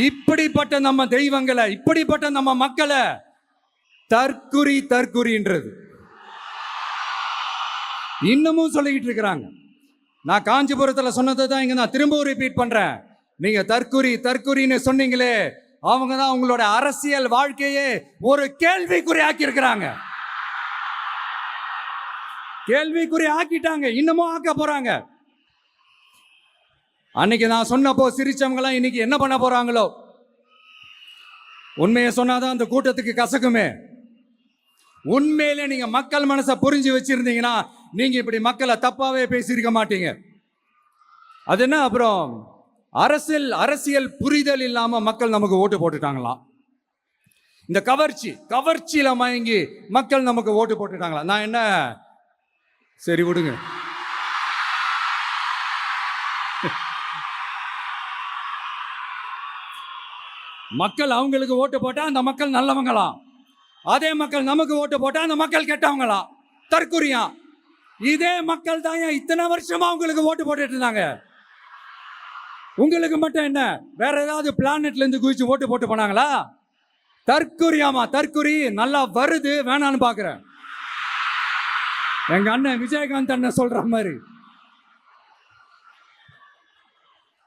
இப்படிப்பட்ட நம்ம தெய்வங்களை, இப்படிப்பட்ட நம்ம மக்களை தற்குறின்றது இன்னமும் சொல்லிக்கிட்டு இருக்கிறாங்க. நான் காஞ்சிபுரத்தில் சொன்னதை தான் இங்க நான் திரும்பவும் ரிப்பீட் பண்றேன். நீங்க தற்குறின்னு சொன்னீங்களே, அவங்க தான் உங்களோட அரசியல் வாழ்க்கையே ஒரு கேள்விக்குறி ஆக்கி இருக்கிறாங்க. கேள்விக்குறி ஆக்கிட்டாங்க, இன்னமும் ஆக்க போறாங்க. அன்னைக்கு நான் சொன்னப்போ சிரிச்சவங்களாம் இன்னைக்கு என்ன பண்ண போறாங்களோ. உண்மையை சொன்னாதான் அந்த கூட்டத்துக்கு கசக்குமே. உண்மையிலே நீங்க மக்கள் மனசை புரிஞ்சு வச்சிருந்தீங்கன்னா நீங்க இப்படி மக்களை தப்பாவே பேசியிருக்க மாட்டீங்க. அது என்ன, அப்புறம் அரசியல் புரிதல் இல்லாம மக்கள் நமக்கு ஓட்டு போட்டுட்டாங்களாம். இந்த கவர்ச்சியில மயங்கி மக்கள் நமக்கு ஓட்டு போட்டுட்டாங்களா. நான் என்ன, சரி விடுங்க. மக்கள் அவங்களுக்கு ஓட்டு போட்டா அந்த மக்கள் நல்லவங்களாம், அதே மக்கள் நமக்கு ஓட்டு போட்டா அந்த மக்கள் கெட்டவங்களாம், தற்குறியா. இதே மக்கள் தான் இத்தனை வருஷமா உங்களுக்கு ஓட்டு போட்டுட்டு இருந்தாங்க. உங்களுக்கு மட்டும் என்ன, வேற ஏதாவது பிளானட்ல இருந்து குதிச்சு ஓட்டு போட்டு போனாங்களா? தற்குறியாமா, தற்குறி நல்லா வருது, வேணான்னு பாக்குறேன். எங்க அண்ணன் விஜயகாந்த் அண்ணன் சொல்ற மாதிரி